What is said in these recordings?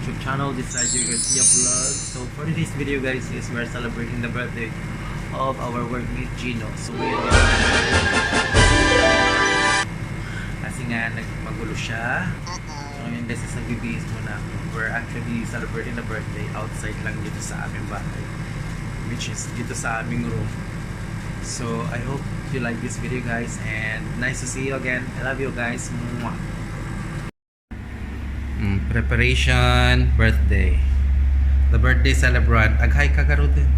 YouTube channel. This is your Garcia Vlog. So for today's video guys is we're celebrating the birthday of our workmate Gino. So yun kasi nga nagmagulo siya. So ngayon guys is nagbibihis muna ako. We're actually celebrating the birthday outside lang dito sa aming bahay, which is dito sa aming room. So I hope you like this video guys, and nice to see you again. I love you guys. Mwah. Preparation birthday. The birthday celebrant. Aghay ka din.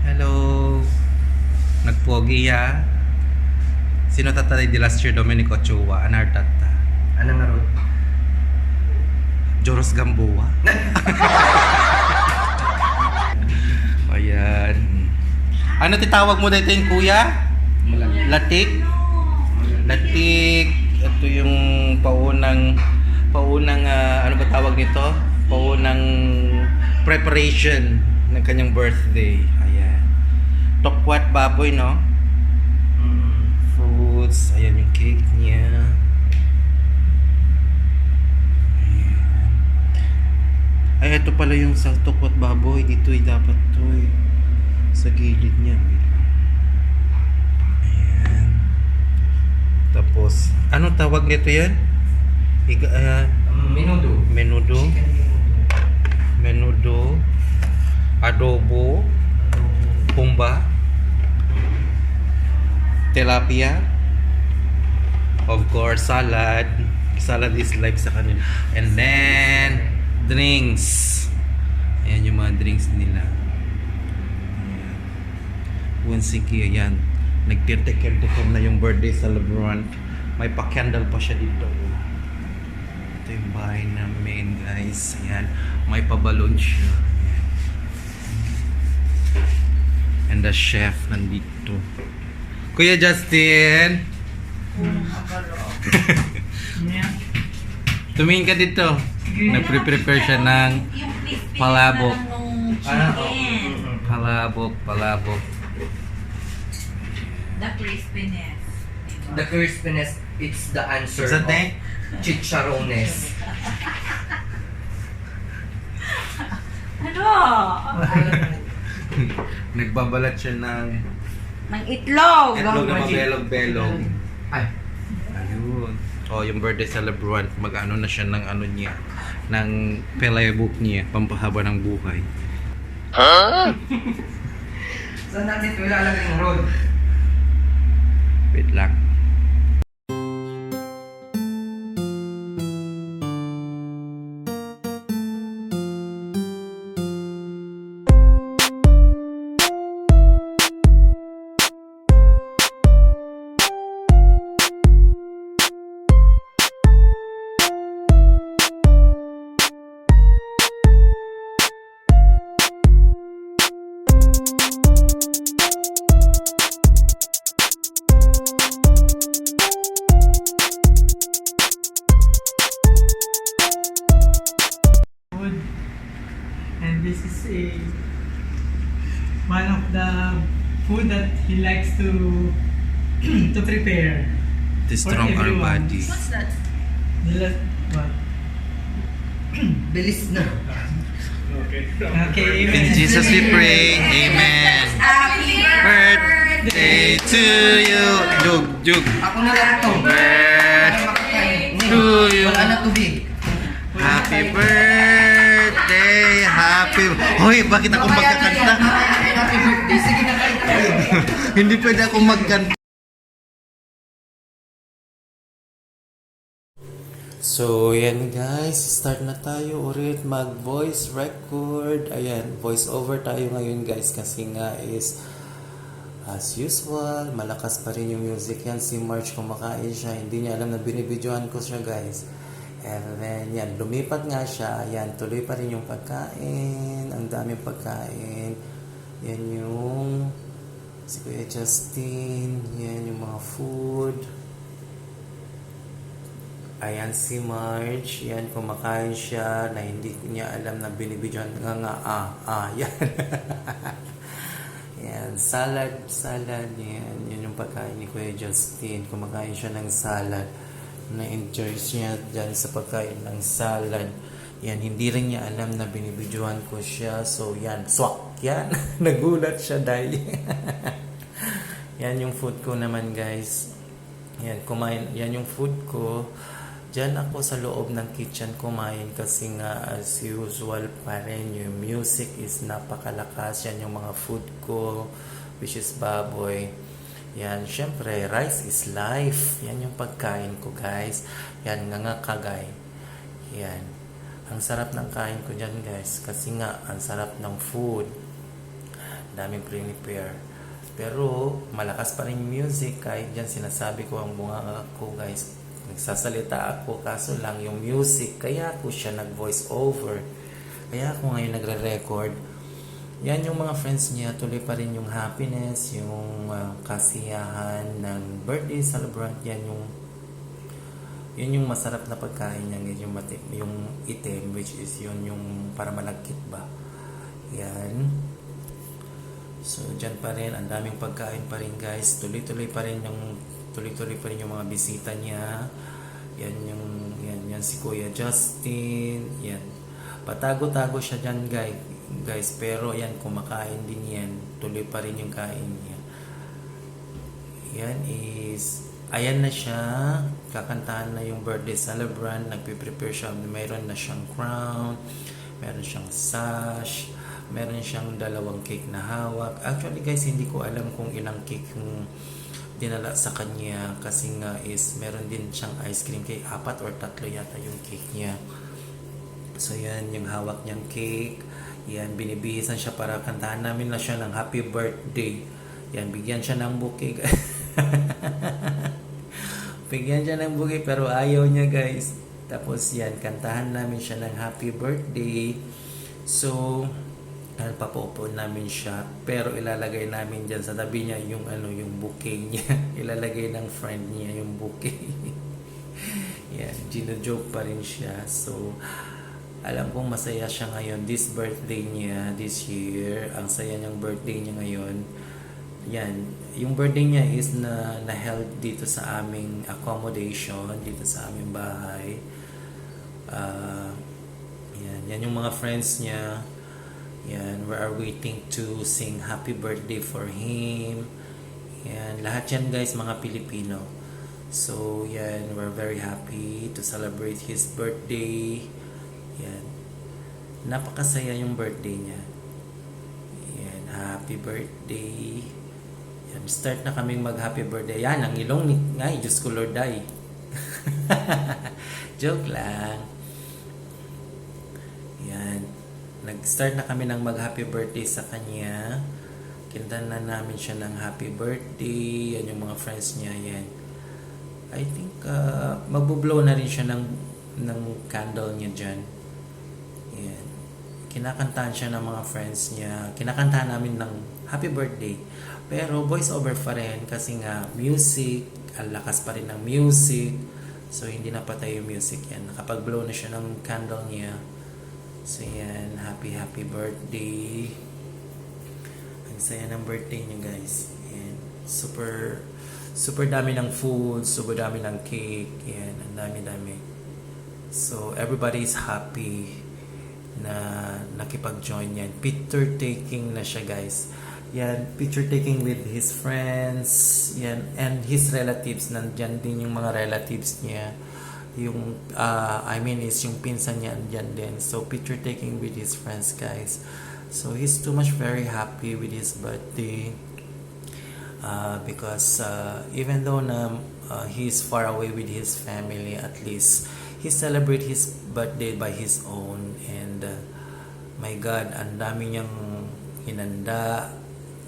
Hello. Nagpogi ya. Sino tatay di last year? Dominic Ochoa. Anar tata. Ano nga ron? Joros Gamboa. Ayan. Ano titawag mo dito yung kuya? Latik? Latik. Ito yung paunang ano ba tawag nito? Paunang preparation ng kanyang birthday. Ayan. Tokwat baboy, no? Fruits. Ayan yung cake niya. Ayan. Ay, ito pala yung sa tokwat baboy. Dito dapat to eh. Sa gilid niya. Ayan. Tapos, anong tawag nito yan? Menudo. Menudo. Menudo. Adobo. Pumba. Tilapia. Of course, salad. Salad is life sa kanila. And then, drinks. Ayan yung mga drinks nila. Ayan. Sige, ayan. Nagtitikir-tikir na yung birthday celebrant. May pa-candle pa siya dito. Ito yung bahay namin, guys. Ayan. May pa-balloon siya. Ayan. And the chef nandito. Kuya Justin! Tumingin ka dito. Nagpre-prepare siya ng palabok. Palabok. The crispiness. The crispiness, it's the answer Is that of it? chicharones. Ano? Nagbabalat siya ng Ng itlog. itlog na mabelog-belog. Ay, Ayun. Oh, yung birthday celebrant, mag-ano na siya ng ano niya, ng playbook niya, pampahaba ng buhay. saan natin ito ilalagay ng road? Wait lang. And this is one of the food that he likes to to prepare. To For strong our everyone. body. What's that? What? Bilis na. Okay. In Jesus we pray. Amen. Happy Birthday to you. Jug. Ako na lang ito. Birthday to you. Wala na tubig. Happy birthday. Hoy, bakit ako magkakanta? Happy birthday. Sige na kayo. Hindi pwede ako magkanta. So, yan guys, start na tayo ulit mag-voice record. Ayan, voice over tayo ngayon guys kasi nga is as usual, malakas pa rin yung music yan. Si March kumakain siya, hindi niya alam na binibidyohan ko siya guys. And then, yan, lumipat nga siya. Yan, tuloy pa rin yung pagkain. Ang daming pagkain. Yan yung si Kuya Justin. Yan yung mga food. Ayan si Marge. Yan, kumakain siya na hindi niya alam na binibidyohan. Yan. Yan, salad. Yan yung pagkain ni Kuya Justin. Kumakain siya ng salad. Na-enjoy niya dyan sa pagkain ng salad. Yan, hindi rin niya alam na binibidyohan ko siya. So, yan, swak, yan. Nagulat siya dahil. Yan yung food ko naman, guys. Yan, kumain. Yan yung food ko. Diyan ako sa loob ng kitchen kumain kasi nga as usual pa rin yung music is napakalakas. Yan yung mga food ko, which is baboy. Yan, syempre, rice is life. Yan yung pagkain ko, guys. Yan, nga kagay. Yan. Ang sarap ng kain ko dyan, guys. Kasi nga, ang sarap ng food. Daming prepare. Pero, malakas pa rin yung music. Kahit dyan sinasabi ko ang bunga ko, guys. Nagsasalita ako. Kaso lang yung music. Kaya ako siya nag-voice over. Kaya ako ngayon nagre-record. Yan yung mga friends niya. Tuloy pa rin yung happiness, yung kasiyahan ng birthday celebrant. Yun yung masarap na pagkain niya, yung itim, which is yun yung para malagkit ba. Yan. So, dyan pa rin, ang daming pagkain pa rin, guys. Tuloy-tuloy pa rin yung mga bisita niya. Yan si Kuya Justin. Yan. Patago-tago siya dyan, guys. Pero yan, kumakain din yan. Tuloy pa rin yung kain niya. Ayan na siya. Kakantahan na yung birthday celebrant. Nagpe-prepare siya. Mayroon na siyang crown. Meron siyang sash. Meron siyang 2 cake na hawak. Actually, guys, hindi ko alam kung ilang cake yung dinala sa kanya. Kasi nga is, meron din siyang ice cream cake. 4 or 3 yata yung cake niya. So, yan yung hawak niyang cake. Yan, binibihisan siya para kantahan namin na siya ng happy birthday. Yan, bigyan siya ng bouquet. Bigyan siya ng bouquet pero ayaw niya, guys. Tapos yan, kantahan namin siya ng happy birthday. So, papuupuan namin siya. Pero ilalagay namin dyan sa tabi niya yung bouquet niya. Ilalagay ng friend niya yung bouquet. Yan, gino-joke pa rin siya. So, alam kong masaya siya ngayon. This birthday niya, this year, ang saya niyang birthday niya ngayon. Yan, yung birthday niya is na-held dito sa aming accommodation, dito sa aming bahay. Yan yung mga friends niya. Yan, we are waiting to sing happy birthday for him. Yan, lahat yan, guys, mga Pilipino. So, yan, we're very happy to celebrate his birthday. Yan. Napakasaya yung birthday niya. Yan, happy birthday. Yan, start na kaming mag-happy birthday. Yan, ang ilong ni... Ay, Diyos ko Lord, ay. Joke lang. Yan. Nag-start na kami ng mag-happy birthday sa kanya. Kintan na namin siya ng happy birthday. Yan yung mga friends niya. Yan. I think, magbo-blow na rin siya ng candle niya dyan. Yan. Kinakantahan siya ng mga friends niya. Kinakantahan namin ng happy birthday. Pero voice over pa rin kasi nga music, ang lakas pa rin ng music. So hindi na patay yung music yan. Nakapag-blow na siya ng candle niya. So yan, happy birthday. Ang saya ng birthday niya, guys. Yan. Super dami ng food, super dami ng cake. Yan, ang dami. So everybody is happy na nakipag-join yan. Picture taking na siya, guys. Yan, picture taking with his friends. Yan, and his relatives. Nandyan din yung mga relatives niya. Yung, is yung pinsan niya andyan din. So, picture taking with his friends, guys. So, he's too much very happy with his birthday. Because even though he's far away with his family, at least he celebrate his birthday by his own. And my God, ang dami niyang hinanda.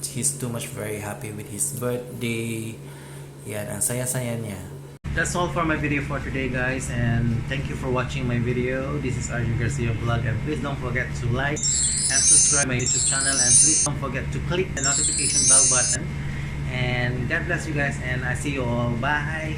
He's too much very happy with his birthday. Yan, ang saya-saya niya. That's all for my video for today, guys, and thank you for watching my video. This is Arjun Garcia Vlog, and please don't forget to like and subscribe my YouTube channel, and please don't forget to click the notification bell button. And God bless you guys, and I see you all. Bye.